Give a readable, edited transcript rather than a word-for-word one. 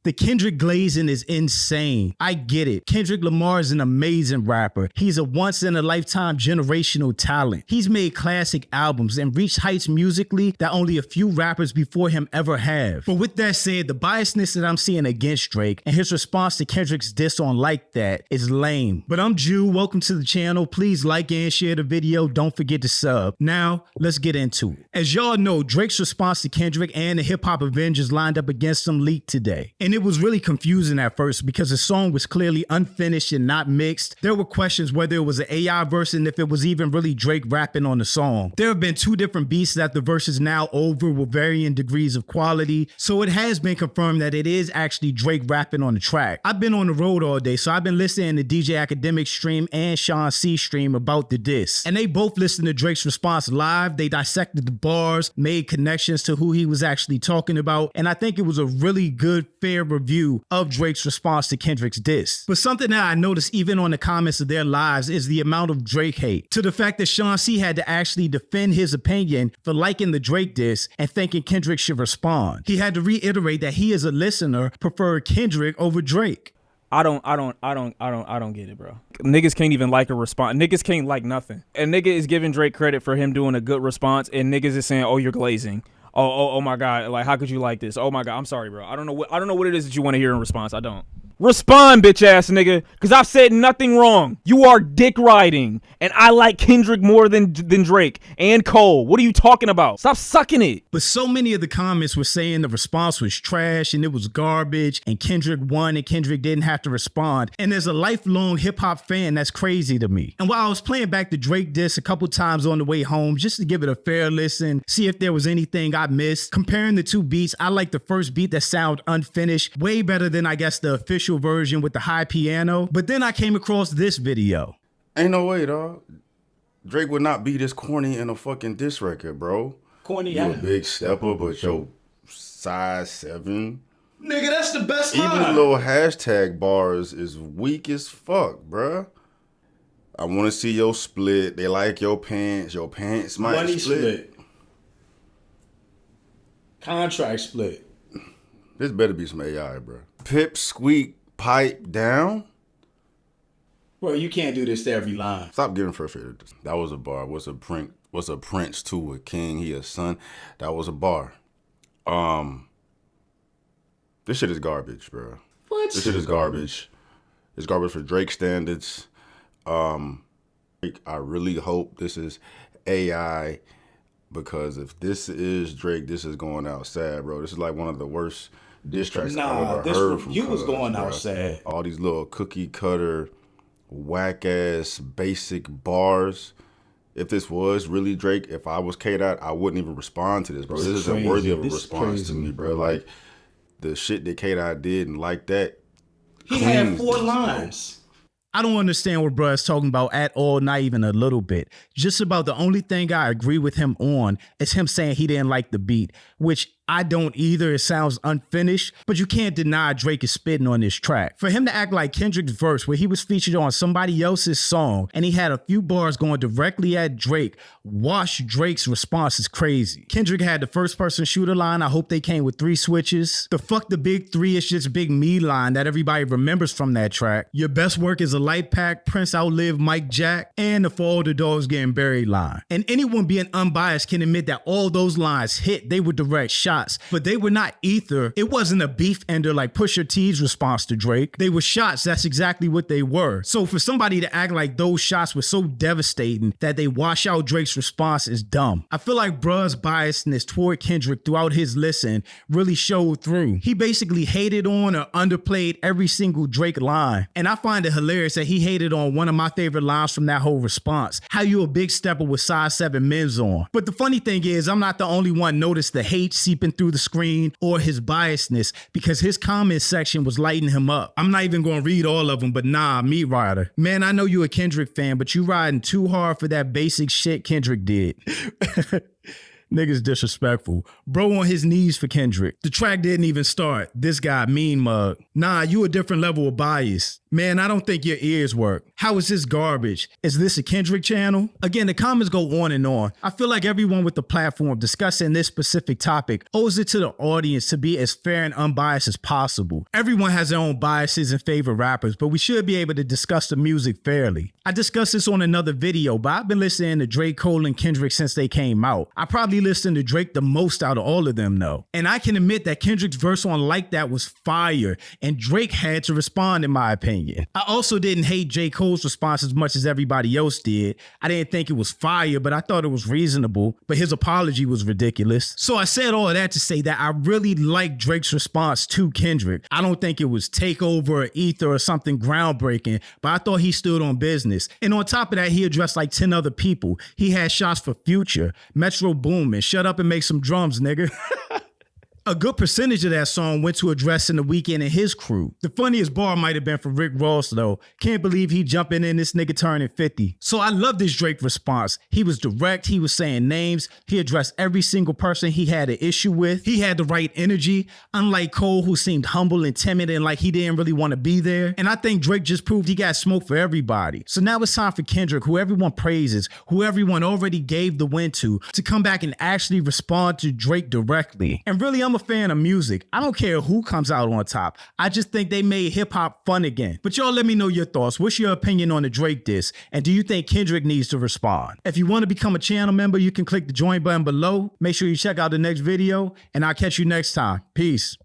The Kendrick glazing is insane. I get it. Kendrick Lamar is an amazing rapper. He's a once-in-a-lifetime generational talent. He's made classic albums and reached heights musically that only a few rappers before him ever have. But with that said, the biasness that I'm seeing against Drake and his response to Kendrick's diss on Like That is lame. But I'm Jew. Welcome to the channel. Please like and share the video. Don't forget to sub. Now, let's get into it. As y'all know, Drake's response to Kendrick and the Hip Hop Avengers lined up against him leaked today. And it was really confusing at first because the song was clearly unfinished and not mixed. There were questions whether it was an AI verse and if it was even really Drake rapping on the song. There have been two different beats that the verse is now over with varying degrees of quality, so it has been confirmed that it is actually Drake rapping on the track. I've been on the road all day, so I've been listening to DJ Academic's stream and Sean C's stream about the diss. And they both listened to Drake's response live. They dissected the bars, made connections to who he was actually talking about, and I think it was a really good, fair review of Drake's response to Kendrick's diss. But something that I noticed even on the comments of their lives is the amount of Drake hate, to the fact that Sean C had to actually defend his opinion for liking the Drake diss and thinking Kendrick should respond. He had to reiterate that he as a listener preferred Kendrick over Drake. I don't get it, bro. Niggas can't even like a response. Niggas can't like nothing. And nigga is giving Drake credit for him doing a good response, and niggas is saying, "Oh, you're glazing. Oh my God. Like, how could you like this? Oh my God. I'm sorry, bro. I don't know what it is that you want to hear in response. I don't. Respond, bitch ass nigga, because I've said nothing wrong. You are dick riding, and I like Kendrick more than Drake and Cole. What are you talking about? Stop sucking it. But so many of the comments were saying the response was trash and it was garbage and Kendrick won and Kendrick didn't have to respond. And as a lifelong hip hop fan, that's crazy to me. And while I was playing back the Drake diss a couple times on the way home just to give it a fair listen, see if there was anything I missed, comparing the two beats, I like the first beat that sounded unfinished way better than I guess the official version with the high piano. But then I came across this video. Ain't no way, dog. Drake would not be this corny in a fucking diss record, bro. Corny, you a big stepper, but your size 7. Nigga, that's the best Even line. the little hashtag bars is weak as fuck, bruh. I want to see your split. They like your pants. Your pants might Money split. Contract split. This better be some AI, bruh. Pip squeak pipe down. Bro, you can't do this to every line. Stop getting frustrated. That was a bar. What's a prince to a king? He a son. That was a bar. This shit is garbage, bro. What? This shit is garbage. It's garbage for Drake standards. I really hope this is AI, because if this is Drake, this is going out sad, bro. This is like one of the worst diss tracks I've ever heard from you was Cuz, going out bro. sad. All these little cookie cutter, whack ass, basic bars. If this was really Drake, if I was K-Dot, I wouldn't even respond to this, bro. This isn't worthy of a response to me, bro. Like, the shit that K-Dot did and Like That. He had 4 lines. I don't understand what bruh is talking about at all, not even a little bit. Just about the only thing I agree with him on is him saying he didn't like the beat, which I don't either. It sounds unfinished, but you can't deny Drake is spitting on this track. For him to act like Kendrick's verse, where he was featured on somebody else's song and he had a few bars going directly at Drake, wash Drake's response is crazy. Kendrick had the first person shooter line. I hope they came with 3 switches. The fuck the big 3, it's just big me line that everybody remembers from that track. Your best work is a light pack, Prince outlived Mike Jack, and the For All the Dogs Getting Buried line. And anyone being unbiased can admit that all those lines hit. They were direct shots. But they were not ether. It wasn't a beef ender like Pusha T's response to Drake. They were shots. That's exactly what they were. So for somebody to act like those shots were so devastating that they wash out Drake's response is dumb. I feel like bruh's biasness toward Kendrick throughout his listen really showed through. He basically hated on or underplayed every single Drake line. And I find it hilarious that he hated on one of my favorite lines from that whole response. How you a big stepper with size 7 men's on. But the funny thing is, I'm not the only one noticed the hate seeping through the screen or his biasness, because his comment section was lighting him up. I'm not even going to read all of them, but nah, Meat Rider. Man, I know you a Kendrick fan, but you riding too hard for that basic shit Kendrick did. Niggas disrespectful. Bro on his knees for Kendrick. The track didn't even start. This guy mean mug. Nah, you a different level of bias. Man, I don't think your ears work. How is this garbage? Is this a Kendrick channel? Again, the comments go on and on. I feel like everyone with the platform discussing this specific topic owes it to the audience to be as fair and unbiased as possible. Everyone has their own biases and favorite rappers, but we should be able to discuss the music fairly. I discussed this on another video, but I've been listening to Drake, Cole, and Kendrick since they came out. I probably listened to Drake the most out of all of them though. And I can admit that Kendrick's verse on Like That was fire, and Drake had to respond in my opinion. I also didn't hate J. Cole's response as much as everybody else did. I didn't think it was fire, but I thought it was reasonable, but his apology was ridiculous. So I said all of that to say that I really liked Drake's response to Kendrick. I don't think it was takeover or ether or something groundbreaking, but I thought he stood on business. And on top of that, he addressed like 10 other people. He had shots for Future, Metro Boomin, Shut Up and Make Some Drums, nigga. A good percentage of that song went to addressing The Weeknd and his crew. The funniest bar might have been for Rick Ross though. Can't believe he jumping in this nigga turning 50. So I love this Drake response. He was direct, he was saying names, he addressed every single person he had an issue with. He had the right energy, unlike Cole who seemed humble and timid and like he didn't really want to be there. And I think Drake just proved he got smoke for everybody. So now it's time for Kendrick, who everyone praises, who everyone already gave the win to come back and actually respond to Drake directly. And really, I'm a fan of music. I don't care who comes out on top. I just think they made hip hop fun again. But y'all let me know your thoughts. What's your opinion on the Drake diss? And do you think Kendrick needs to respond? If you want to become a channel member, you can click the join button below. Make sure you check out the next video and I'll catch you next time. Peace.